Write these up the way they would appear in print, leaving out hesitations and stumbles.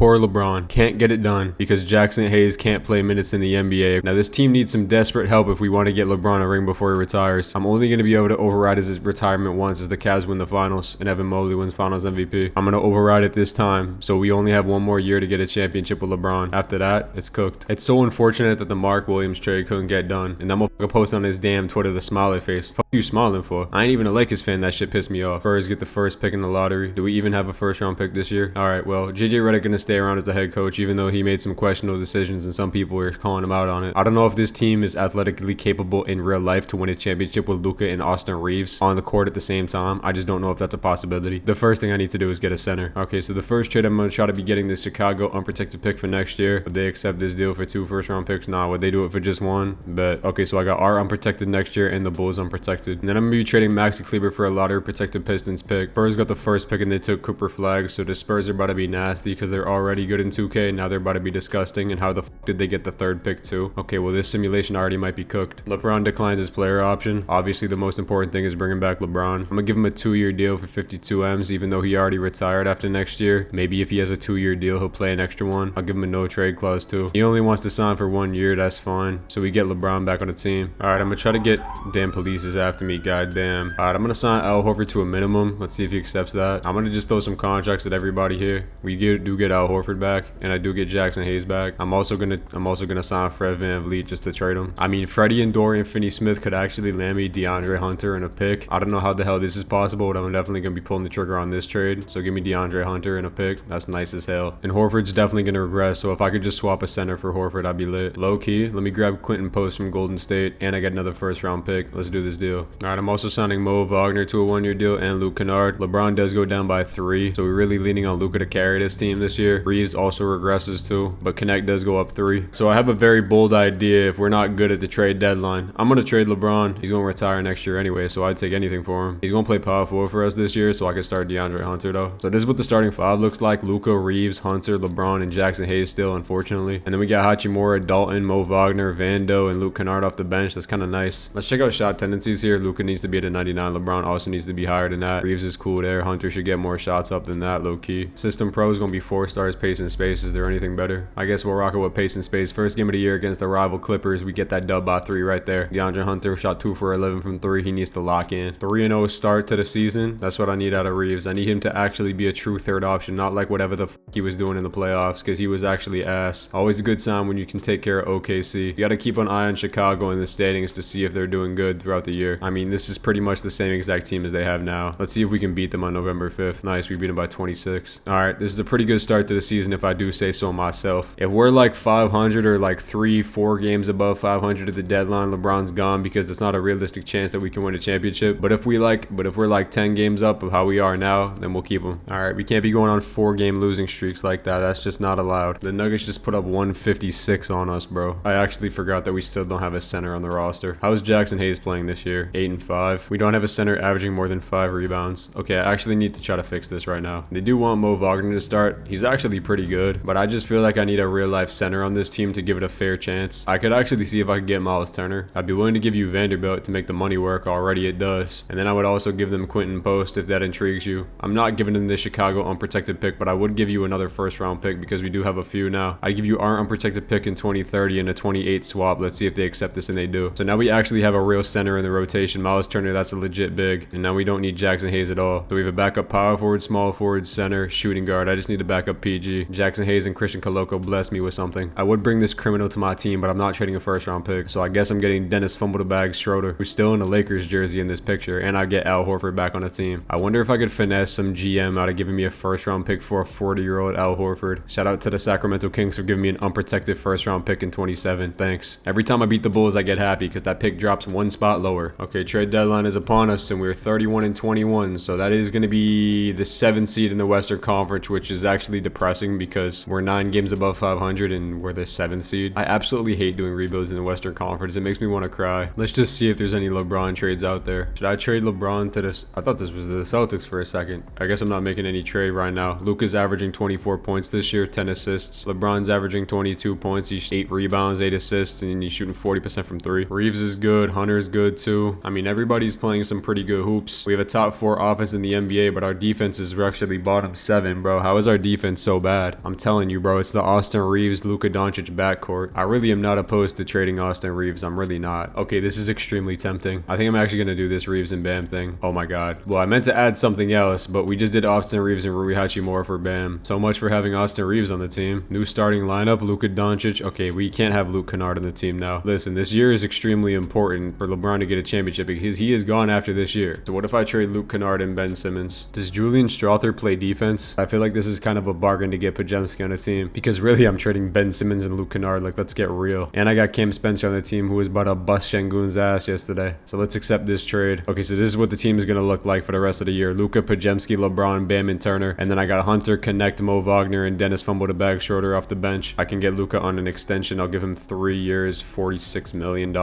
poor LeBron can't get it done because Jackson Hayes can't play minutes in the NBA. Now this team needs some desperate help if we want to get LeBron a ring before he retires. I'm only going to be able to override his retirement once as the Cavs win the finals and Evan Mobley wins finals MVP. I'm going to override it this time, so we only have one more year to get a championship with LeBron. After that, it's cooked. It's so unfortunate that the Mark Williams trade couldn't get done, and that motherfucker posted on his damn Twitter the smiley face. Fuck you smiling for? I ain't even a Lakers fan. That shit pissed me off. Spurs get the first pick in the lottery. Do we even have a first round pick this year? All right, well, JJ Redick gonna stay around as the head coach, even though he made some questionable decisions and some people were calling him out on it. I don't know if this team is athletically capable in real life to win a championship with Luka and Austin Reeves on the court at the same time. I just don't know if that's a possibility. The first thing I need to do is get a center. Okay, so the first trade I'm gonna try to be getting the Chicago unprotected pick for next year. Would they accept this deal for 2 first round picks? Nah, would they do it for just 1? But okay, so I got our unprotected next year and the Bulls unprotected. And then I'm gonna be trading Maxi Kleber for a lottery protected Pistons pick. Spurs got the first pick and they took Cooper Flag, so the Spurs are about to be nasty because they're already good in 2K. Now they're about to be disgusting. And how the f did they get the 3rd pick too? Okay, well this simulation already might be cooked. LeBron declines his player option. Obviously the most important thing is bringing back LeBron. I'm gonna give him a 2-year deal for 52 M's, even though he already retired after next year. Maybe if he has a 2-year deal, he'll play an extra one. I'll give him a no trade clause too. He only wants to sign for 1 year, that's fine. So we get LeBron back on the team. All right, I'm gonna try to get, damn, police is after me, goddamn. All right, I'm gonna sign Al Horford to a minimum. Let's see if he accepts that. I'm gonna just throw some contracts at everybody here. We do get Al Horford back, and I do get Jackson Hayes back. I'm also gonna sign Fred VanVleet just to trade him. I mean, Freddie and Dorian Finney-Smith could actually land me DeAndre Hunter and a pick. I don't know how the hell this is possible, but I'm definitely gonna be pulling the trigger on this trade. So give me DeAndre Hunter and a pick. That's nice as hell. And Horford's definitely gonna regress. So if I could just swap a center for Horford, I'd be lit. Low key, let me grab Quentin Post from Golden State, and I get another first round pick. Let's do this deal. All right, I'm also signing Mo Wagner to a 1-year deal and Luke Kennard. LeBron does go down by 3, so we're really leaning on Luka to carry this team this year. Reeves also regresses too, but Connect does go up 3. So I have a very bold idea if we're not good at the trade deadline. I'm gonna trade LeBron. He's gonna retire next year anyway, so I'd take anything for him. He's gonna play power forward for us this year, so I can start DeAndre Hunter though. So this is what the starting 5 looks like: Luka, Reeves, Hunter, LeBron, and Jackson Hayes still, unfortunately. And then we got Hachimura, Dalton, Mo Wagner, Vando, and Luke Kennard off the bench. That's kind of nice. Let's check out shot tendencies here. Luka needs to be at a 99. LeBron also needs to be higher than that. Reeves is cool there. Hunter should get more shots up than that, low key. System Pro is gonna be 4 stars, pace and space. Is there anything better? I guess we'll rock it with pace and space. First game of the year against the rival Clippers. We get that dub by 3 right there. DeAndre Hunter shot 2 for 11 from 3. He needs to lock in. 3-0 start to the season. That's what I need out of Reeves. I need him to actually be a true 3rd option, not like whatever the f he was doing in the playoffs, because he was actually ass. Always a good sign when you can take care of OKC. You got to keep an eye on Chicago in the standings to see if they're doing good throughout the year. I mean, this is pretty much the same exact team as they have now. Let's see if we can beat them on November 5th. Nice, we beat them by 26. All right, this is a pretty good start to the season if I do say so myself. If we're like 500 or like 3-4 games above 500 at the deadline, LeBron's gone because it's not a realistic chance that we can win a championship. But if we're like 10 games up of how we are now, then we'll keep them. All right, we can't be going on 4-game losing streaks like that. That's just not allowed. The Nuggets just put up 156 on us, bro. I actually forgot that we still don't have a center on the roster. How is Jackson Hayes playing this year? 8-5. We don't have a center averaging more than 5 rebounds. Okay, I actually need to try to fix this right now. They do want Mo Wagner to start. He's actually pretty good, but I just feel like I need a real life center on this team to give it a fair chance. I could actually see if I could get Miles Turner. I'd be willing to give you Vanderbilt to make the money work. Already it does. And then I would also give them Quentin Post if that intrigues you. I'm not giving them the Chicago unprotected pick, but I would give you another first round pick because we do have a few now. I'd give you our unprotected pick in 2030 and a 28 swap. Let's see if they accept this, and they do. So now we actually have a real center in the rotation. Miles Turner, that's a legit big. And now we don't need Jackson Hayes at all. So we have a backup power forward, small forward, center, shooting guard. I just need a backup PG. Jackson Hayes and Christian Coloco bless me with something. I would bring this criminal to my team, but I'm not trading a first round pick. So I guess I'm getting Dennis Fumble the Bag Schroeder, who's still in the Lakers jersey in this picture, and I get Al Horford back on the team. I wonder if I could finesse some GM out of giving me a first round pick for a 40-year-old Al Horford. Shout out to the Sacramento Kings for giving me an unprotected first round pick in 27. Thanks. Every time I beat the Bulls, I get happy because that pick drops 1 spot lower. Okay, trade deadline is upon us, and we're 31-21, so that is going to be the 7th seed in the Western Conference, which is actually depressing because we're 9 games above 500 and we're the 7th seed. I absolutely hate doing rebuilds in the Western Conference. It makes me want to cry. Let's just see if there's any LeBron trades out there. Should I trade LeBron to this? I thought this was the Celtics for a second. I guess I'm not making any trade right now. Luka's averaging 24 points this year, 10 assists. LeBron's averaging 22 points. He's 8 rebounds, 8 assists, and he's shooting 40% from 3. Reeves is good. Hunter's good too. too. I mean, everybody's playing some pretty good hoops. We have a top 4 offense in the NBA, but our defense is actually bottom 7, bro. How is our defense so bad? I'm telling you, bro, it's the Austin Reeves, Luka Doncic backcourt. I really am not opposed to trading Austin Reeves. I'm really not. Okay, this is extremely tempting. I think I'm actually gonna do this Reeves and Bam thing. Oh my god. Well, I meant to add something else, but we just did Austin Reeves and Rui Hachimura for Bam. So much for having Austin Reeves on the team. New starting lineup, Luka Doncic. Okay, we can't have Luke Kennard on the team now. Listen, this year is extremely important for LeBron to get a championship because he is gone after this year. So what if I trade Luke Kennard and Ben Simmons? Does Julian Strawther play defense? I feel like this is kind of a bargain to get Podziemski on a team because really I'm trading Ben Simmons and Luke Kennard. Like, let's get real. And I got Cam Spencer on the team who was about to bust Şengün's ass yesterday. So let's accept this trade. Okay, so this is what the team is going to look like for the rest of the year. Luka, Podziemski, LeBron, Bam, and Turner. And then I got Hunter, Connect, Mo Wagner, and Dennis Fumble the Bag Schroeder off the bench. I can get Luka on an extension. I'll give him 3 years, $46 million.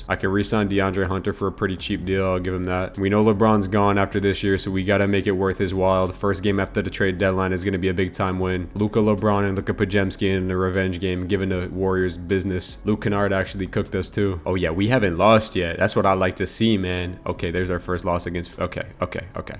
I can re-sign DeAndre Hunter for a pretty cheap deal. I'll give him that. We know LeBron's gone after this year, so we got to make it worth his while. The first game after the trade deadline is going to be a big time win. Luka, LeBron, and Luka Podziemski in the revenge game, giving the Warriors business. Luke Kennard actually cooked us too. Oh yeah, we haven't lost yet. That's what I like to see, man. Okay, there's our first loss against... Okay.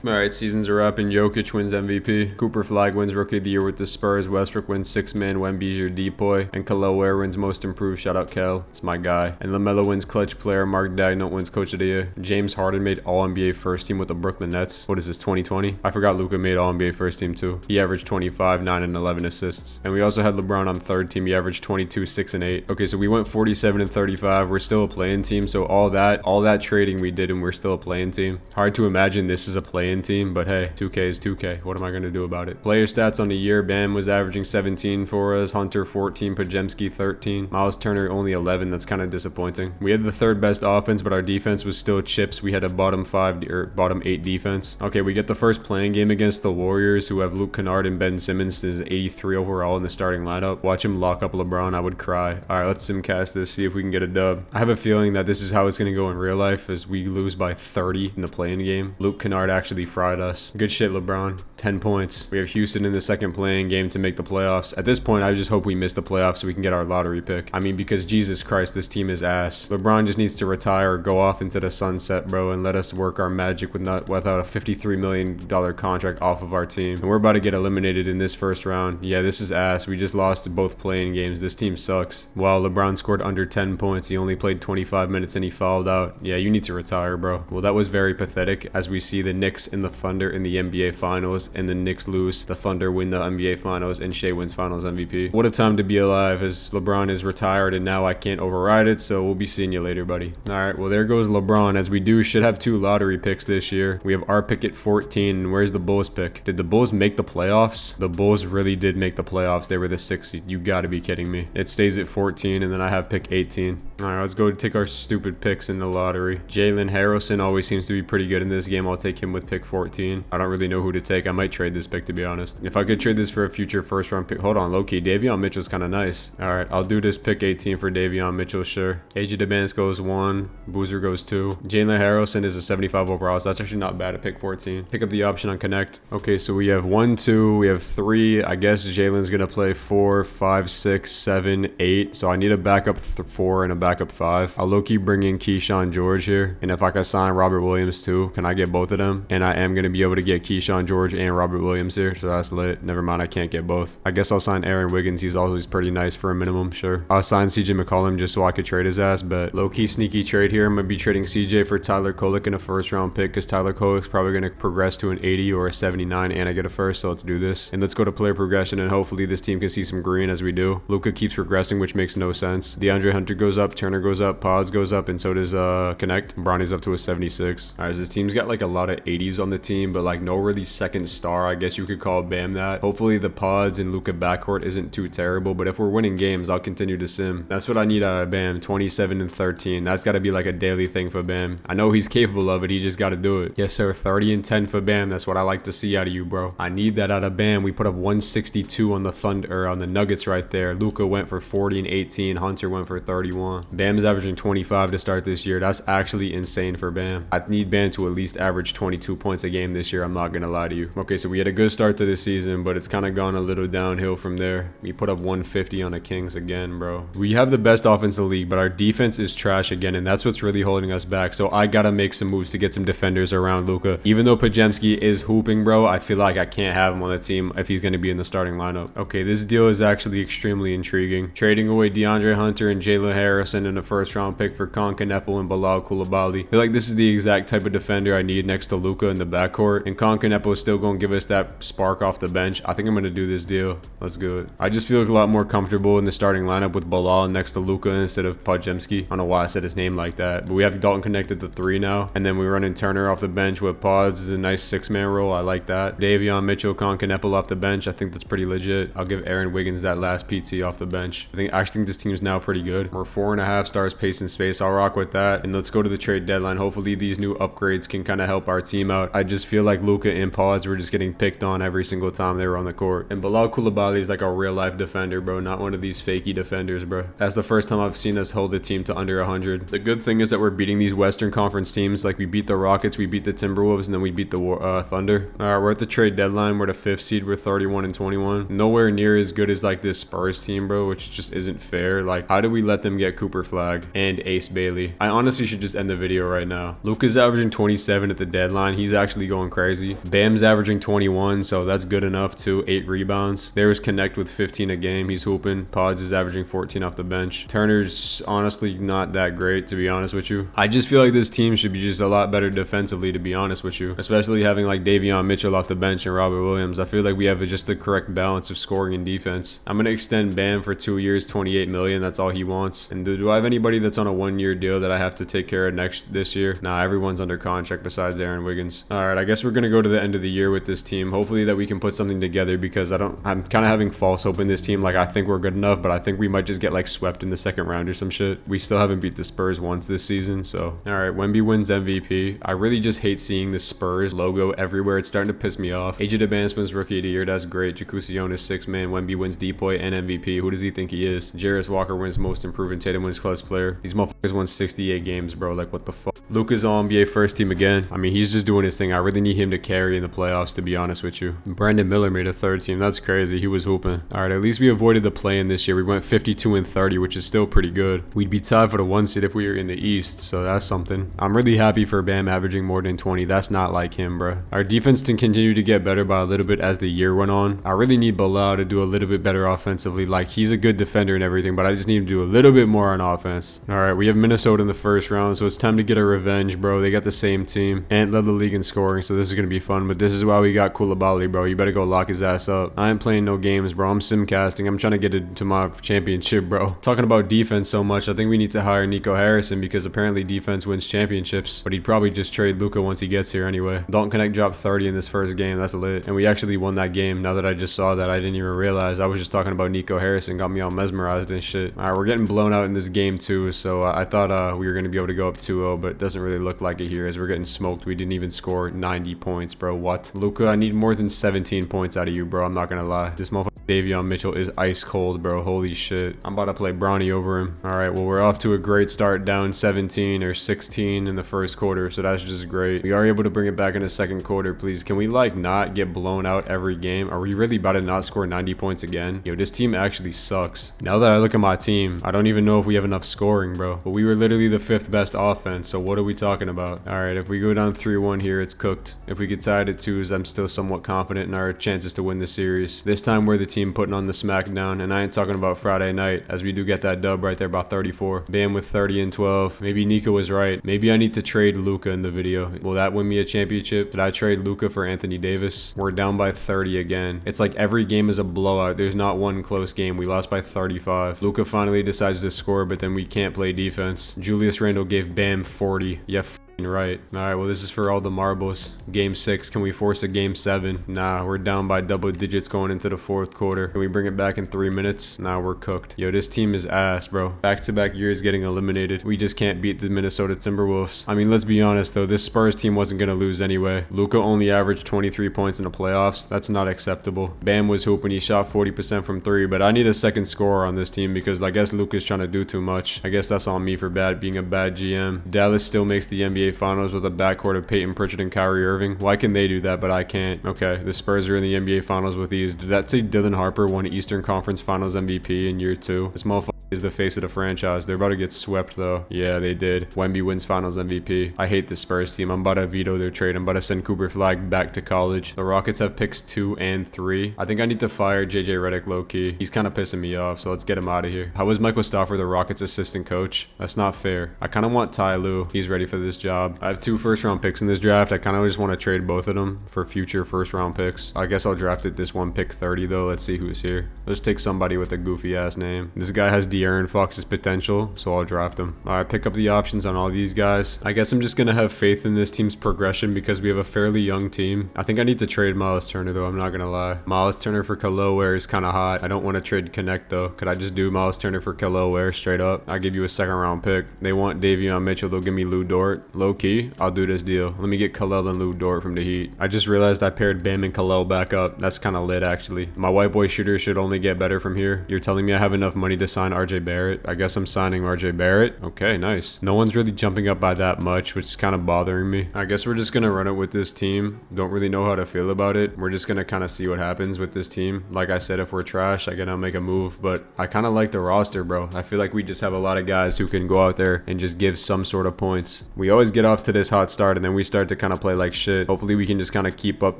All right, seasons are up and Jokic wins MVP. Cooper Flag wins Rookie of the Year with the Spurs. Westbrook wins 6th man. Wemby's your depoy. And Kello Ware wins Most Improved. Shout out Kel. It's my guy. And LaMelo wins Clutch Player. Mark Dagnall wins Coach of the Year. James Harden made All-NBA First Team with the Brooklyn Nets. What is this, 2020? I forgot Luka made All-NBA First Team too. He averaged 25, 9, and 11 assists. And we also had LeBron on 3rd team. He averaged 22, 6, and 8. Okay, so we went 47 and 35. We're still a play-in team. So all that trading we did and we're still a play-in team. Hard to imagine this is a play-in team, but hey, 2K is 2K. What am I going to do about it? Player stats on the year. Bam was averaging 17 for us. Hunter 14. Podziemski 13. Miles Turner only 11. That's kind of disappointing. We had the 3rd best offense, but our defense was still chips. We had a bottom 5 or bottom 8 defense. Okay, we get the first playing game against the Warriors, who have Luke Kennard and Ben Simmons is 83 overall in the starting lineup. Watch him lock up LeBron. I would cry. All right, let's simcast this, see if we can get a dub. I have a feeling that this is how it's going to go in real life as we lose by 30 in the playing game. Luke Kennard actually fried us. Good shit, LeBron. 10 points. We have Houston in the second playing game to make the playoffs. At this point, I just hope we miss the playoffs so we can get our lottery pick. I mean, because Jesus Christ, this team is ass. LeBron just needs to retire or go off into the sunset, bro, and let us work our magic without a $53 million contract off of our team. And we're about to get eliminated in this first round. Yeah, this is ass. We just lost both playing games. This team sucks. Wow, LeBron scored under 10 points. He only played 25 minutes and he fouled out. Yeah, you need to retire, bro. Well, that was very pathetic as we see the Knicks and the Thunder in the NBA Finals, and the Knicks lose. The Thunder win the NBA Finals, and Shea wins Finals MVP. What a time to be alive, as LeBron is retired, and now I can't override it, so we'll be seeing you later, buddy. All right, well, there goes LeBron, as we should have 2 lottery picks this year. We have our pick at 14, and where's the Bulls pick? Did the Bulls make the playoffs? The Bulls really did make the playoffs. They were the 6th seed. You gotta be kidding me. It stays at 14, and then I have pick 18. All right, let's go take our stupid picks in the lottery. Jalen Harrelson always seems to be pretty good in this game. I'll take him with pick 14. I don't really know who to take. I might trade this pick, to be honest. If I could trade this for a future first round pick. Hold on, low-key. Davion Mitchell's kind of nice. All right, I'll do this pick 18 for Davion Mitchell, sure. AJ DeBance goes 1. Boozer goes 2. Jalen Harrelson is a 75 overall, so that's actually not bad at pick 14. Pick up the option on Connect. Okay, so we have 1, 2. We have 3. I guess Jalen's going to play 4, 5, 6, 7, 8. So I need a backup 4 and a backup 5. I'll low-key bring in Keyshawn George here. And if I can sign Robert Williams too, can I get both of them? And I am going to be able to get Keyshawn George and Robert Williams here, so that's lit. Never mind, I can't get both. I guess I'll sign Aaron Wiggins. He's always pretty nice for a minimum, sure. I'll sign CJ McCollum just so I could trade his ass, but low-key sneaky trade here. I'm going to be trading CJ for Tyler Kolek in a first-round pick because Tyler Kolek's probably going to progress to an 80 or a 79 and I get a first, so let's do this. And let's go to player progression, and hopefully this team can see some green as we do. Luka keeps progressing, which makes no sense. DeAndre Hunter goes up, Turner goes up, Pods goes up, and so does Connect. Bronny's up to a 76. All right, this team's got like a lot of 80s on the team, but like no really second star. I guess you could call Bam that. Hopefully the Pods and Luka backcourt isn't too terrible, but if we're winning games, I'll continue to sim. That's what I need out of Bam. 27 and 13. That's got to be like a daily thing for Bam. I know he's capable of it. He just got to do it. Yes, sir. 30 and 10 for Bam. That's what I like to see out of you, bro. I need that out of Bam. We put up 162 on the Thunder, on the Nuggets right there. Luka went for 40 and 18. Hunter went for 31. Bam's averaging 25 to start this year. That's actually insane for Bam. I need Bam to at least average 22 points a game this year. I'm not gonna lie to you. Okay, so we had a good start to the season, but it's kind of gone a little downhill from there. We put up 150 on the Kings again, bro. We have the best offense in the league, but our defense is trash again, and that's what's really holding us us back. So I gotta make some moves to get some defenders around Luka. Even though Pajemski is hooping, bro, I feel like I can't have him on the team if he's gonna be in the starting lineup. Okay, this deal is actually extremely intriguing. Trading away DeAndre Hunter and Jalen Harrison in a first-round pick for Konkanepo and Bilal Coulibaly. I feel like this is the exact type of defender I need next to Luka in the backcourt. And Konkanepo is still gonna give us that spark off the bench. I think I'm gonna do this deal. Let's do it. I just feel like a lot more comfortable in the starting lineup with Bilal next to Luka instead of Pajemski. I don't know why I said his name like that, but we have Dalton connected to 3 now, and then we run in Turner off the bench with Pods. Is a nice 6-man role. I like that. Davion Mitchell, Konkanepo off the bench. I think that's pretty legit. I'll give Aaron Wiggins that last PT off the bench. I actually think this team's now pretty good. We're 4.5 stars pace and space. I'll rock with that, and let's go to the trade deadline. Hopefully these new upgrades can kind of help our team out. I just feel like Luka and Pods were just getting picked on every single time they were on the court, and Bilal Coulibaly is like a real life defender, bro, not one of these fakey defenders, bro. That's the first time I've seen us hold a team to under 100. The good thing is that we're beating these Western Conference teams. Like, we beat the Rockets, we beat the Timberwolves, and then we beat the Thunder. All right, we're at the trade deadline. We're the 5th seed. We're 31-21. Nowhere near as good as like this Spurs team, bro, which just isn't fair. Like, how do we let them get Cooper Flagg and Ace Bailey? I honestly should just end the video right now. Luka's averaging 27 at the deadline. He's actually going crazy. Bam's averaging 21, so that's good enough too. 8 rebounds. There's Connect with 15 a game. He's hooping. Pods is averaging 14 off the bench. Turner's honestly not that great, to be honest with you. I just feel like this team should be just a lot better defensively, to be honest with you. Especially having like Davion Mitchell off the bench and Robert Williams. I feel like we have just the correct balance of scoring and defense. I'm going to extend Bam for 2 years, $28 million. That's all he wants. And do I have anybody that's on a 1-year deal that I have to take care of this year? Nah, everyone's under contract besides Aaron Wiggins. All right, I guess we're going to go to the end of the year with this team. Hopefully that we can put something together, because I'm kind of having false hope in this team. Like, I think we're good enough, but I think we might just get like swept in the second round or some shit. We still haven't beat the Spurs once this season. So, all right, Wemby wins MVP. I really just hate seeing the Spurs logo everywhere. It's starting to piss me off. Age of Advancement's Rookie of the Year. That's great. Jakusionis 6-man. Wemby wins Depoy and MVP. Who does he think he is? Jarris Walker wins Most Improved and Tatum wins Clutch Player. These motherfuckers won 68 games, bro. Like, what the fuck? Luka's all NBA first team again. I mean, he's just doing his thing. I really need him to carry in the playoffs, to be honest with you. Brandon Miller made a 3rd team. That's crazy. He was hooping. All right, at least we avoided the play-in this year. We went 52-30, which is still pretty good. We'd be tied for the 1 seed if we were in the East, so that's something. I'm really happy for Bam averaging more than 20. That's not like him, bro. Our defense can continue to get better by a little bit as the year went on. I really need Bilal to do a little bit better offensively. Like, he's a good defender and everything, but I just need him to do a little bit more on offense. All right, we have Minnesota in the 1st round, so it's time to get a revenge, bro. They got the same team and led the league in scoring, so this is gonna be fun. But this is why we got Coulibaly, bro. You better go lock his ass up. I ain't playing no games, bro. I'm simcasting. I'm trying to get it to my championship, bro. Talking about defense so much, I think we need to hire Nico Harrison, because apparently defense wins championships, but he'd probably just trade Luka once he gets here anyway. Dalton Connect dropped 30 in this first game. That's lit. And we actually won that game. Now that I just saw that, I didn't even realize. I was just talking about Nico Harrison. Got me all mesmerized and shit. All right, we're getting blown out in this game too, so I thought we were going to be able to go up 2-0, but it doesn't really look like it here as we're getting smoked. We didn't even score 90 points, bro. What? Luka, I need more than 17 points out of you, bro. I'm not going to lie. This motherfucker Davion Mitchell is ice cold, bro. Holy shit. I'm about to play Bronny over him. All right, well, we're off to a great start, down 17 or 16 in the first quarter, so that's just great. We are able to bring it back in the second quarter, please. Can we, like, not get blown out every game? Are we really about to not score 90 points again? Yo, this team actually sucks. Now that I look at my team, I don't even know if we have enough scoring, bro. But we were literally the 5th best offense, so what are we talking about? All right, if we go down 3-1 here, it's cooked. If we get tied at 2s, I'm still somewhat confident in our chances to win the series. This time, we're the team putting on the smackdown, and I ain't talking about Friday night, as we do get that dub right there, about 34. Bam with 30 and 12. Maybe Nico was right. Maybe I need to trade Luka in the video. Will that win me a championship? Did I trade Luka for Anthony Davis? We're down by 30 again. It's like every game is a blowout. There's not one close game. We lost by 35. Luka finally decides to score, but then we can't play defense. Julius Randle gave Bam 40. Yeah, right. All right, well, this is for all the marbles. Game 6. Can we force a game 7? Nah, we're down by double digits going into the 4th quarter. Can we bring it back in 3 minutes? Nah, we're cooked. Yo, this team is ass, bro. Back-to-back years getting eliminated. We just can't beat the Minnesota Timberwolves. I mean, let's be honest, though. This Spurs team wasn't going to lose anyway. Luka only averaged 23 points in the playoffs. That's not acceptable. Bam was hooping. He shot 40% from 3, but I need a second scorer on this team because I guess Luka's trying to do too much. I guess that's on me for being a bad GM. Dallas still makes the NBA Finals with a backcourt of Peyton Pritchard and Kyrie Irving. Why can they do that, but I can't? Okay, the Spurs are in the NBA Finals with these. Did that say Dylan Harper won Eastern Conference Finals MVP in year 2? This motherfucker is the face of the franchise. They're about to get swept though. Yeah, they did. Wemby wins finals MVP. I hate the Spurs team. I'm about to veto their trade. I'm about to send Cooper Flag back to college. The Rockets have picks 2 and 3. I think I need to fire JJ Redick low-key. He's kind of pissing me off, so let's get him out of here. How is Michael Stauffer the Rockets assistant coach? That's not fair. I kind of want Ty Lue. He's ready for this job. I have 2 first-round picks in this draft. I kind of just want to trade both of them for future first-round picks. I guess I'll draft it this one pick 30 though. Let's see who's here. Let's take somebody with a goofy ass name. This guy has De'Aaron Fox's potential, so I'll draft him. All right, pick up the options on all these guys. I guess I'm just gonna have faith in this team's progression because we have a fairly young team. I think I need to trade Miles Turner though. I'm not gonna lie. Miles Turner for Khalil Ware is kind of hot. I don't want to trade Connect though. Could I just do Miles Turner for Khalil Ware straight up? I'll give you a second-round pick. They want Davion Mitchell. They'll give me Lou Dort. Low key, I'll do this deal. Let me get Khalil and Lou Dort from the Heat. I just realized I paired Bam and Khalil back up. That's kind of lit actually. My white boy shooter should only get better from here. You're telling me I have enough money to sign RJ Barrett? I guess I'm signing RJ Barrett. Okay, nice. No one's really jumping up by that much, which is kind of bothering me. I guess we're just gonna run it with this team. Don't really know how to feel about it. We're just gonna kind of see what happens with this team. Like I said, if we're trash, I gotta make a move, but I kind of like the roster, bro. I feel like we just have a lot of guys who can go out there and just give some sort of points. We always get off to this hot start and then we start to kind of play like shit. Hopefully we can just kind of keep up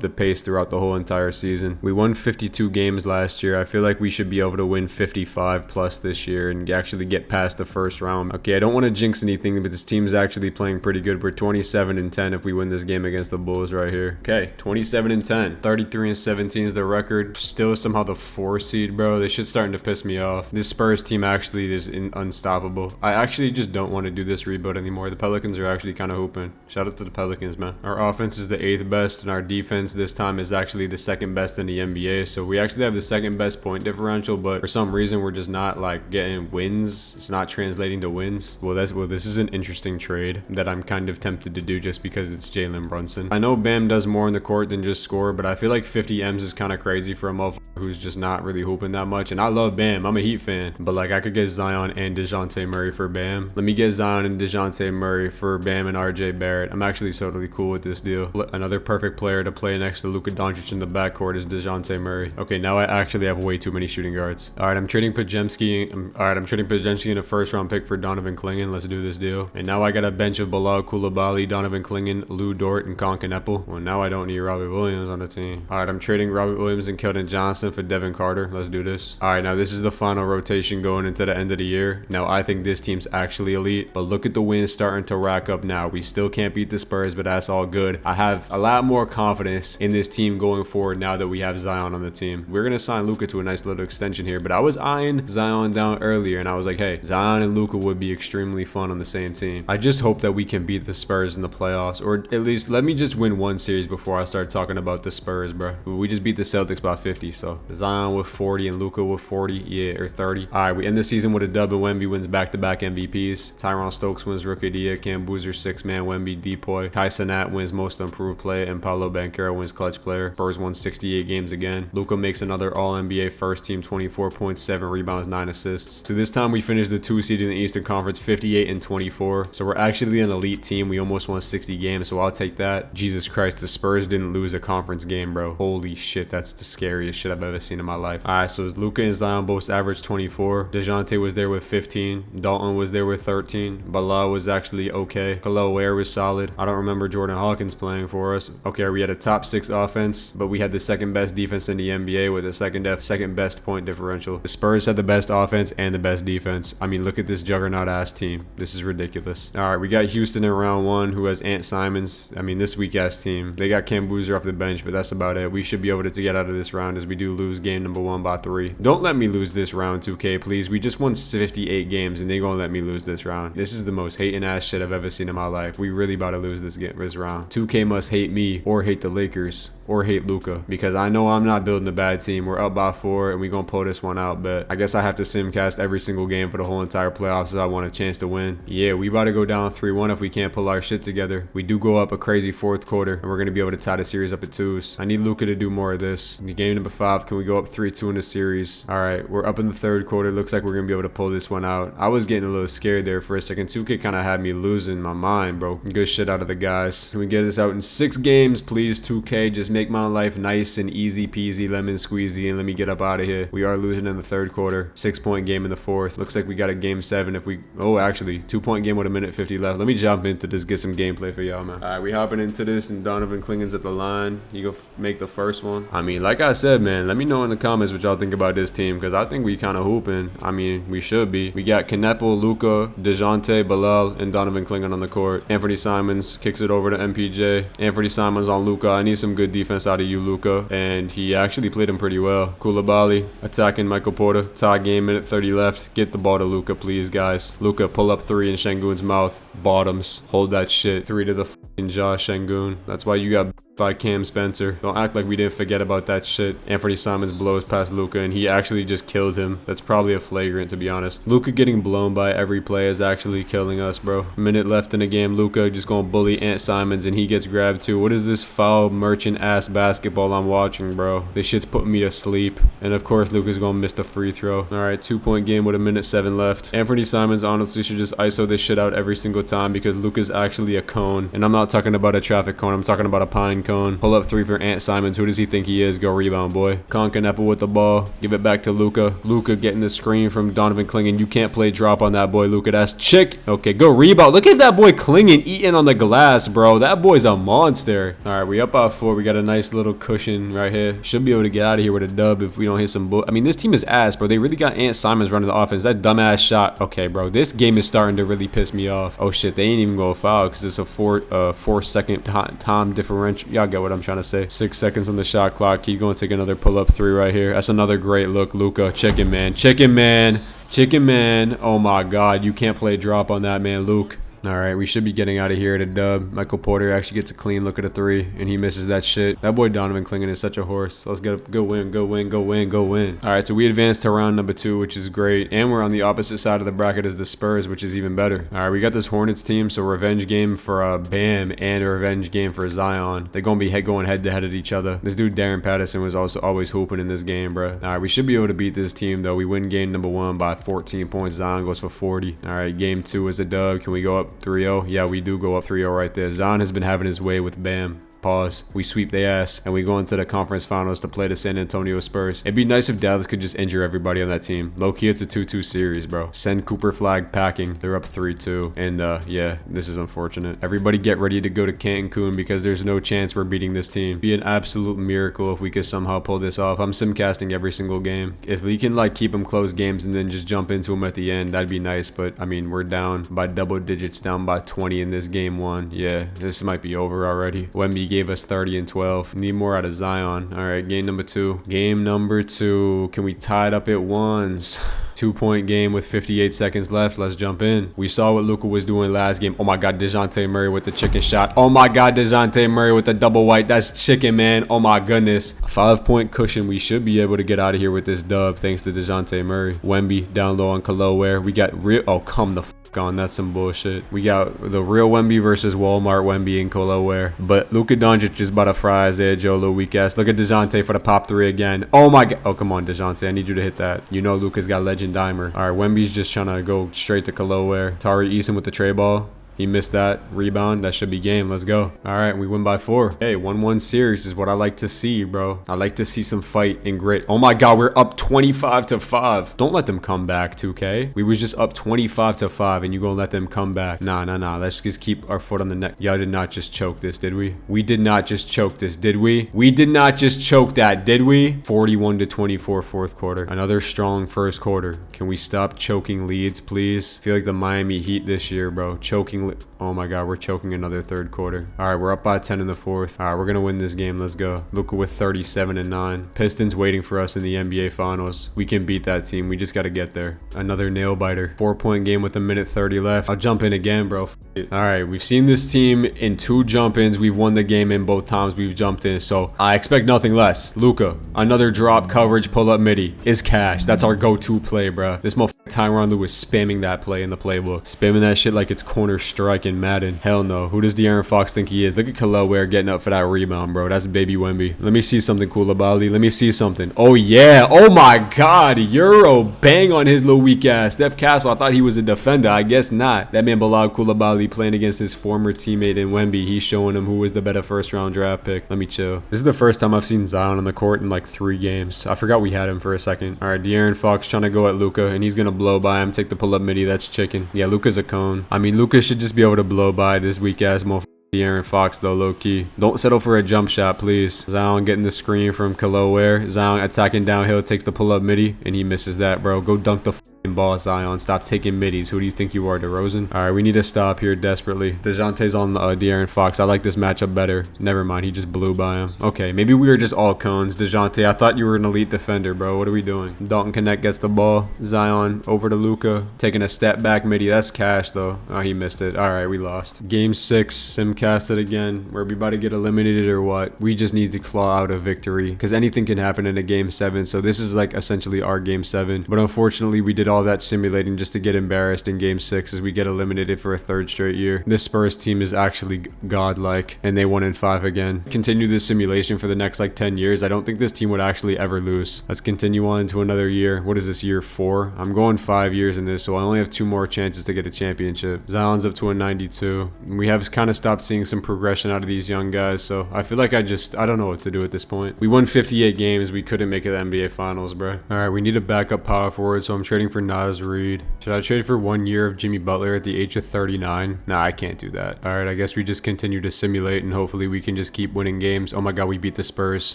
the pace throughout the whole entire season. We won 52 games last year. I feel like we should be able to win 55 plus this year and actually get past the first round. Okay, I don't want to jinx anything, but this team is actually playing pretty good. We're 27 and 10 if we win this game against the Bulls right here. Okay, 27 and 10. 33 and 17 is the record. Still somehow the 4 seed, bro. This shit's starting to piss me off. This Spurs team actually is unstoppable. I actually just don't want to do this rebuild anymore. The Pelicans are actually kind of hooping. Shout out to the Pelicans, man. Our offense is the 8th best and our defense this time is actually the 2nd best in the NBA. So we actually have the 2nd best point differential, but for some reason we're just not like getting wins. It's not translating to wins. Well, this is an interesting trade that I'm kind of tempted to do just because it's Jalen Brunson. I know Bam does more on the court than just score, but I feel like 50 M's is kind of crazy for a motherfucker who's just not really hooping that much. And I love Bam. I'm a Heat fan, but like I could get Zion and DeJounte Murray for Bam. Let me get Zion and DeJounte Murray for Bam and RJ Barrett. I'm actually totally cool with this deal. Another perfect player to play next to Luka Doncic in the backcourt is DeJounte Murray. Okay, now I actually have way too many shooting guards. All right, I'm trading Podziemski. I'm trading Podziemski in a first-round pick for Donovan Clingan. Let's do this deal. And now I got a bench of Bilal Coulibaly, Donovan Clingan, Lou Dort, and Conkaneppel. Well, now I don't need Robbie Williams on the team. All right, I'm trading Robbie Williams and Keldon Johnson for Devin Carter. Let's do this. All right, now this is the final rotation going into the end of the year. Now I think this team's actually elite, but look at the wins starting to rack up now. We still can't beat the Spurs, but that's all good. I have a lot more confidence in this team going forward now that we have Zion on the team. We're gonna sign Luka to a nice little extension here, but I was eyeing Zion down earlier and I was like, hey, Zion and Luka would be extremely fun on the same team. I just hope that we can beat the Spurs in the playoffs, or at least let me just win one series before I start talking about the Spurs, bro. We just beat the Celtics by 50, so Zion with 40 and Luka with 40, yeah, or 30. All right, we end the season with a dub and Wemby wins back-to-back MVPs. Tyron Stokes wins Rookie of the Year, Cam Boozer 6-man, Wemby Depoy, Kai Cenat wins Most Improved Play, and Paolo Banchero wins Clutch Player. Spurs won 68 games again. Luka makes another All-NBA first team, 24 points, 7 rebounds, 9 assists. So this time we finished the 2 seed in the Eastern Conference, 58 and 24. So we're actually an elite team. We almost won 60 games, so I'll take that. Jesus Christ, the Spurs didn't lose a conference game, bro. Holy shit, that's the scariest shit I've ever seen in my life. All right, so Luka and Zion both averaged 24. DeJounte was there with 15. Dalton was there with 13. Bilal was actually okay. Khalil Ware was solid. I don't remember Jordan Hawkins playing for us. Okay, we had a top 6 offense, but we had the 2nd best defense in the NBA with the second best point differential. The Spurs had the best offense and the best defense. I mean, look at this juggernaut ass team. This is ridiculous. All right, we got Houston in round 1 who has Ant Simons. I mean, this weak ass team. They got Cam Boozer off the bench, but that's about it. We should be able to get out of this round as we do lose game number 1 by 3. Don't let me lose this round, 2K, please. We just won 58 games and they gonna let me lose this round. This is the most hating ass shit I've ever seen in my life. We really about to lose this round. 2K must hate me or hate the Lakers or hate Luka, because I know I'm not building a bad team. We're up by 4 and we gonna pull this one out, but I guess I have to simcast every single game for the whole entire playoffs if I want a chance to win. Yeah, we about to go down 3-1 if we can't pull our shit together. We do go up a crazy 4th quarter and we're gonna be able to tie the series up at 2s. I need Luka to do more of this. In game number 5, can we go up 3-2 in the series? All right, we're up in the 3rd quarter. Looks like we're gonna be able to pull this one out. I was getting a little scared there for a second. 2K kind of had me losing my mind, bro. Good shit out of the guys. Can we get this out in 6 games, please? 2K, just make my life nice and easy peasy lemon squeezy and let me get up out of here. We are losing in the third quarter. 6-point game in the fourth. Looks like we got a game 7 if we... Oh, actually, 2-point game with a minute 50 left. Let me jump into this, get some gameplay for y'all, man. All right, we hopping into this, and Donovan Klingen's at the line. He go make the first one. I mean, like I said, man, let me know in the comments what y'all think about this team, because I think we kind of hooping. I mean, we should be. We got Kneppel, Luka, DeJounte, Bilal, and Donovan Klingen on the court. Anthony Simons kicks it over to MPJ. Anthony Simons on Luka. I need some good defense out of you, Luka. And he actually played him pretty well. Koulibaly attacking Michael Porter. Tie game, minute 30 left. Get the ball to Luka, please, guys. Luka, pull up 3 in Şengün's mouth. Bottoms. Hold that shit. 3 to the f***ing jaw, Şengün. That's why you got by Cam Spencer. Don't act like we didn't forget about that shit. Anthony Simons blows past Luka, and he actually just killed him. That's probably a flagrant, to be honest. Luka getting blown by every play is actually killing us, bro. Minute left in the game. Luka just gonna bully Ant Simons, and he gets grabbed too. What is this foul merchant ass basketball I'm watching, bro? This shit's putting me to sleep. And of course, Luka's gonna miss the free throw. All right, 2-point game with a minute 7 left. Anthony Simons honestly should just ISO this shit out every single time, because Luka's actually a cone. And I'm not talking about a traffic cone. I'm talking about a pine cone. Pull up 3 for Ant Simons. Who does he think he is? Go rebound, boy. Kneppel with the ball. Give it back to Luka. Luka getting the screen from Donovan Klingen. You can't play drop on that boy, Luka. That's chick. Okay, go rebound. Look at that boy Klingen eating on the glass, bro. That boy's a monster. All right, we up by 4. We got a nice little cushion right here. Should be able to get out of here with a dub if we don't hit some bull. I mean, this team is ass, bro. They really got Ant Simons running the offense. That dumbass shot. Okay, bro. This game is starting to really piss me off. Oh, shit. They ain't even go foul because it's a 4-second time differential. Y'all get what I'm trying to say. 6 seconds on the shot clock. He's going to take another pull-up 3 right here. That's another great look, Luka. Chicken man. Chicken man. Chicken man. Oh, my God. You can't play drop on that, man, Luke. All right, we should be getting out of here at a dub. Michael Porter actually gets a clean look at a 3, and he misses that shit. That boy Donovan Klingen is such a horse. Let's get a go win, go win, go win, go win. All right, so we advanced to round number 2, which is great. And we're on the opposite side of the bracket as the Spurs, which is even better. All right, we got this Hornets team, so revenge game for Bam and a revenge game for Zion. They're going to be going head-to-head at each other. This dude, Darren Patterson, was also always hooping in this game, bro. All right, we should be able to beat this team, though. We win game number 1 by 14 points. Zion goes for 40. All right, game 2 is a dub. Can we go up 3-0? Yeah, we do go up 3-0 right there. Zion has been having his way with Bam. Pause. We sweep their ass, and we go into the conference finals to play the San Antonio Spurs. It'd be nice if Dallas could just injure everybody on that team. Low-key, it's a 2-2 series, bro. Send Cooper Flag packing. They're up 3-2. And, yeah, this is unfortunate. Everybody get ready to go to Cancun, because there's no chance we're beating this team. It'd be an absolute miracle if we could somehow pull this off. I'm simcasting every single game. If we can, like, keep them close games and then just jump into them at the end, that'd be nice. But, I mean, we're down by double digits, down by 20 in this game 1. Yeah, this might be over already. Wemby gave us 30 and 12. Need more out of Zion. All right, game number 2. Game number 2. Can we tie it up at ones? 2-point game with 58 seconds left. Let's jump in. We saw what Luka was doing last game. Oh my God, DeJounte Murray with the chicken shot. Oh my God, DeJounte Murray with the double white. That's chicken, man. Oh my goodness. A 5-point cushion. We should be able to get out of here with this dub thanks to DeJounte Murray. Wemby down low on Kaloware. We got real... Oh, come the f on. That's some bullshit. We got the real Wemby versus Walmart Wemby and Kaloware. But Luka Doncic is about to fry Isaiah Joe, little weak ass. Look at DeJounte for the pop 3 again. Oh my God. Oh, come on, DeJounte. I need you to hit that. You know Luka's got legend dimer. All right, Wemby's just trying to go straight to Kaloware. Tari Eason with the tray ball. He missed that rebound. That should be game. Let's go. All right, we win by 4. Hey, 1-1 series is what I like to see, bro. I like to see some fight and grit. Oh my God, we're up 25-5. Don't let them come back, 2K. We was just up 25-5, and you gonna let them come back? Nah. Let's just keep our foot on the neck. Y'all did not just choke this, did we? We did not just choke this, did we? We did not just choke that, did we? 41-24 fourth quarter. Another strong first quarter. Can we stop choking leads, please? I feel like the Miami Heat this year, bro. Choking. Oh my God, we're choking another third quarter. All right, we're up by 10 in the fourth. All right, we're gonna win this game. Let's go. Luka with 37 and 9. Pistons waiting for us in the NBA Finals. We can beat that team. We just gotta get there. Another nail biter. 4-point game with a minute 30 left. I'll jump in again, bro. All right, we've seen this team in 2 jump-ins. We've won the game in both times we've jumped in, so I expect nothing less. Luka, another drop coverage pull-up midi is cash. That's our go-to play, bro. This motherfucker Tyronn Lue is spamming that play in the playbook. Spamming that shit like it's corner strike in Madden. Hell no. Who does De'Aaron Fox think he is? Look at Khalil Ware getting up for that rebound, bro. That's baby Wemby. Let me see something, Koulibaly. Let me see something. Oh, yeah. Oh, my God. Euro. Bang on his little weak ass. Steph Castle, I thought he was a defender. I guess not. That man Bilal Koulibaly playing against his former teammate in Wemby. He's showing him who was the better first-round draft pick. Let me chill. This is the first time I've seen Zion on the court in like 3 games. I forgot we had him for a second. All right, De'Aaron Fox trying to go at Luka, and he's going to blow by him. Take the pull-up midi. That's chicken. Yeah, Luka's a cone. I mean, Luka should just be able to blow by this weak-ass motherfucker. De'Aaron Fox though, low-key. Don't settle for a jump shot, please. Zion getting the screen from Khalil Ware. Zion attacking downhill, takes the pull-up midi, and he misses that, bro. Go dunk the ball, Zion. Stop taking middies. Who do you think you are, DeRozan? All right, we need to stop here desperately. DeJounte's on De'Aaron Fox. I like this matchup better. Never mind. He just blew by him. Okay, maybe we were just all cones. DeJounte, I thought you were an elite defender, bro. What are we doing? Dalton Connect gets the ball. Zion over to Luka. Taking a step back midi. That's cash, though. Oh, he missed it. All right, we lost. Game 6. Simcasted again. We're about to get eliminated or what? We just need to claw out a victory because anything can happen in a game 7. So this is like essentially our game 7. But unfortunately, we did all that simulating just to get embarrassed in game 6 as we get eliminated for a 3rd straight year. This Spurs team is actually godlike, and they won in 5 again. Continue this simulation for the next like 10 years. I don't think this team would actually ever lose. Let's continue on to another year. What is this, year 4? I'm going 5 years in this, so I only have 2 more chances to get a championship. Zion's up to a 92. We have kind of stopped seeing some progression out of these young guys, so I feel like I don't know what to do at this point. We won 58 games. We couldn't make it to the NBA Finals, bro. All right, we need a backup power forward, so I'm trading for Nas Reed. Should I trade for 1 year of Jimmy Butler at the age of 39? Nah, I can't do that. All right, I guess we just continue to simulate and hopefully we can just keep winning games. Oh my God, we beat the Spurs.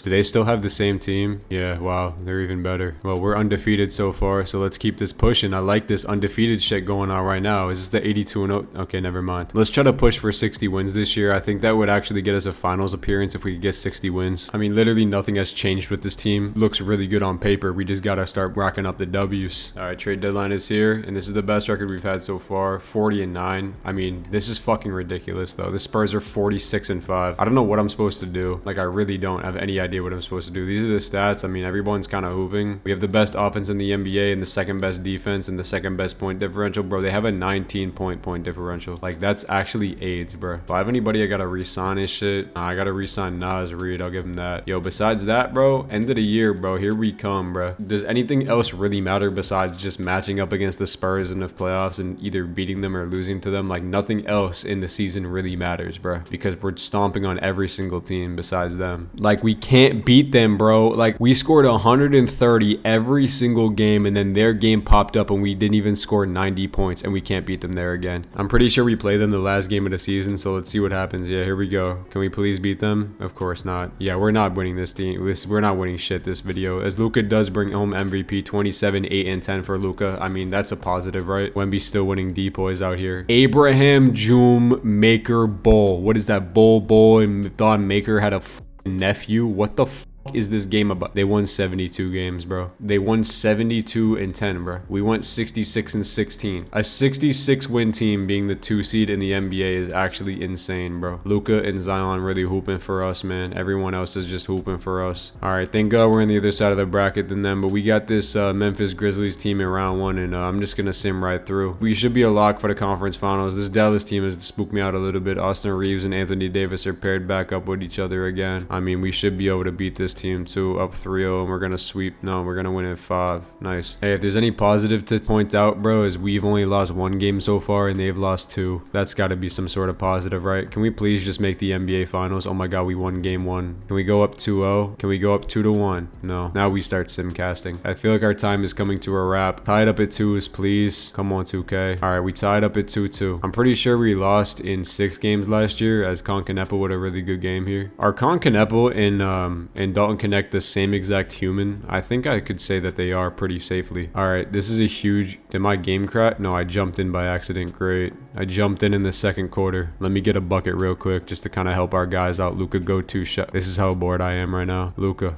Do they still have the same team? Yeah, wow, they're even better. Well, we're undefeated so far, so let's keep this pushing. I like this undefeated shit going on right now. Is this the 82-0? Okay, never mind. Let's try to push for 60 wins this year. I think that would actually get us a finals appearance if we could get 60 wins. I mean, literally nothing has changed with this team. Looks really good on paper. We just gotta start racking up the W's. All right, trade deadline is here, and this is the best record we've had so far. 40-9. I mean, this is fucking ridiculous though. The Spurs are 46-5. I don't know what I'm supposed to do. Like, I really don't have any idea what I'm supposed to do. These are the stats. I mean, everyone's kind of hooping. We have the best offense in the NBA and the 2nd best defense and the 2nd best point differential, bro. They have a 19-point differential. Like, that's actually AIDS, bro. If I have anybody I gotta re-sign his shit, I gotta re-sign Nas Reed. I'll give him that. Yo, besides that, bro, end of the year, bro. Here we come, bro. Does anything else really matter besides just matching up against the Spurs in the playoffs and either beating them or losing to them? Like, nothing else in the season really matters, bro, because we're stomping on every single team besides them. Like, we can't beat them, bro. Like, we scored 130 every single game, and then their game popped up and we didn't even score 90 points, and we can't beat them there again. I'm pretty sure we play them the last game of the season, so let's see what happens. Yeah, here we go. Can we please beat them? Of course not. Yeah, we're not winning this team. We're not winning shit this video. As Luka does bring home MVP, 27, 8, and 10 for Luka. I mean, that's a positive, right? Wemby's still winning depoys out here. Abraham Joom Maker Bull. What is that? Bull and Don Maker had a nephew? What the is this game about? They won 72 games, bro. They won 72-10, bro. We went 66-16. A 66 win team being the 2 seed in the NBA is actually insane, bro. Luka and Zion really hooping for us, man. Everyone else is just hooping for us. All right, thank God we're on the other side of the bracket than them, but we got this Memphis Grizzlies team in round 1, and I'm just gonna sim right through. We should be a lock for the conference finals. This Dallas team has spooked me out a little bit. Austin Reeves and Anthony Davis are paired back up with each other again. I mean, we should be able to beat this team too. Up 3-0, and we're gonna sweep. No, we're gonna win in 5. Nice. Hey, if there's any positive to point out, bro, is we've only lost 1 game so far and they've lost 2. That's got to be some sort of positive, right? Can we please just make the NBA finals? Oh my God, we won game 1. Can we go up 2-0? Can we go up 2-1? No. Now we start sim casting. I feel like our time is coming to a wrap. Tied up at 2s, please. Come on, 2K. All right, we tied up at 2-2. I'm pretty sure we lost in 6 games last year, as Concanepa with a really good game here. Are Concanepa and Dalton Connect the same exact human? I think I could say that they are pretty safely. All right, this is a huge... Did my game crash? No, I jumped in by accident. Great. I jumped in the 2nd quarter. Let me get a bucket real quick just to kind of help our guys out. Luka go 2 shot. This is how bored I am right now. Luka.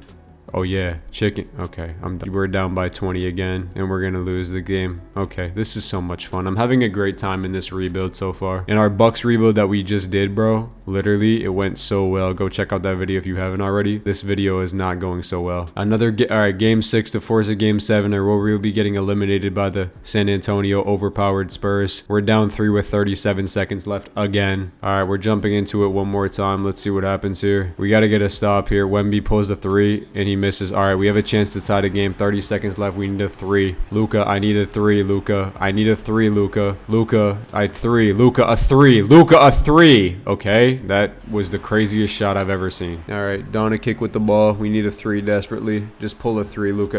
Oh yeah, chicken. Okay, we're down by 20 again, and we're gonna lose the game. Okay, this is so much fun. I'm having a great time in this rebuild so far. In our Bucks rebuild that we just did, bro, literally, it went so well. Go check out that video if you haven't already. This video is not going so well. All right, game 6 to Forza game 7, or we'll be getting eliminated by the San Antonio overpowered Spurs. We're down 3 with 37 seconds left again. All right, we're jumping into it one more time. Let's see what happens here. We got to get a stop here. Wemby pulls a 3 and he misses. All right, we have a chance to tie the game. 30 seconds left. We need a 3. Luka, I need a 3. Luka, I need a 3. Luka, I 3. Luka, a 3. Luka, a 3. Okay, that was the craziest shot I've ever seen. All right, Donna kick with the ball. We need a 3 desperately. Just pull a 3, Luka.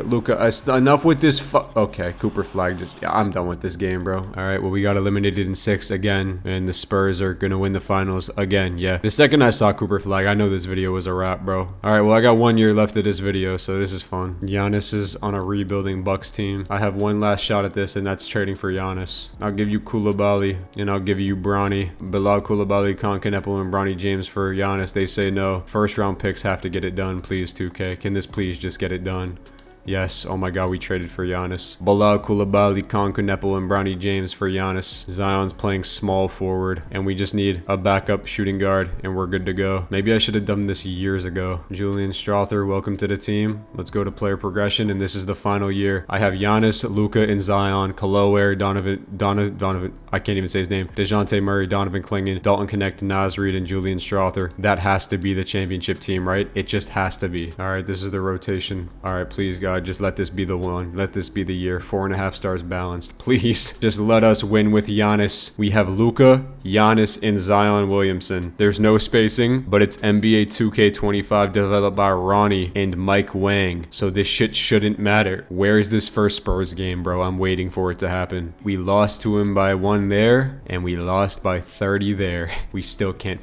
Enough with this. Okay, Cooper flag. Yeah, I'm done with this game, bro. All right, well, we got eliminated in 6 again, and the Spurs are gonna win the finals again. Yeah, the second I saw Cooper flag, I know this video was a wrap, bro. All right, well, I got 1 year left of this video, so this is fun. Giannis is on a rebuilding Bucks team. I have one last shot at this, and that's trading for Giannis. I'll give you Koulibaly, and I'll give you Bronny. Bilal Koulibaly, Kanepo, and Bronny James for Giannis. They say no. First round picks have to get it done, please, 2K. Can this please just get it done? Yes. Oh my god, we traded for Giannis. Bilal Koulibaly, Kanepo, and Bronny James for Giannis. Zion's playing small forward, and we just need a backup shooting guard, and we're good to go. Maybe I should have done this years ago. Julian Strother, welcome to the team. Let's go to player progression, and this is the final year. I have Giannis, Luka, and Zion, Kalower, Donovan, I can't even say his name, DeJounte Murray, Donovan Clingan, Dalton Connect, Naz Reid, and Julian Strother. That has to be the championship team, right? It just has to be. All right, this is the rotation. All right, please, God. Just let this be the one. Let this be the year. 4.5 stars balanced. Please. Just let us win with Giannis. We have Luka, Giannis, and Zion Williamson. There's no spacing, but it's NBA 2K25 developed by Ronnie and Mike Wang. So this shit shouldn't matter. Where is this first Spurs game, bro? I'm waiting for it to happen. We lost to him by 1 there, and we lost by 30 there. We still can't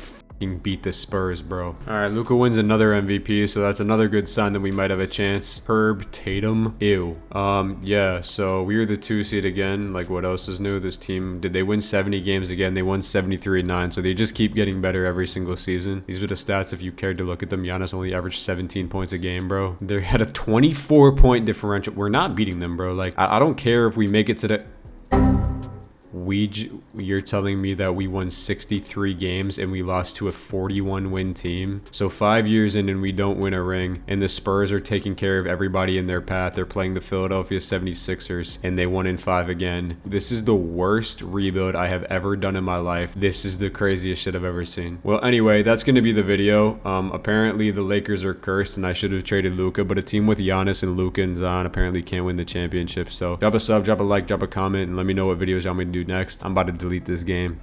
beat the Spurs, bro. All right, Luka wins another MVP, so that's another good sign that we might have a chance. Herb Tatum, ew. Yeah, so we were the 2 seed again. Like, what else is new? This team, did they win 70 games again? They won 73-9, so they just keep getting better every single season. These are the stats if you cared to look at them. Giannis only averaged 17 points a game, bro. They had a 24-point differential. We're not beating them, bro. Like, I don't care if we make it to the... You're telling me that we won 63 games and we lost to a 41-win team? So 5 years in and we don't win a ring, and the Spurs are taking care of everybody in their path. They're playing the Philadelphia 76ers and they won in 5 again. This is the worst rebuild I have ever done in my life. This is the craziest shit I've ever seen. Well, anyway, that's going to be the video. Apparently the Lakers are cursed and I should have traded Luka, but a team with Giannis and Luka and Zion apparently can't win the championship. So drop a sub, drop a like, drop a comment, and let me know what videos y'all want me to do next. I'm about to delete this game.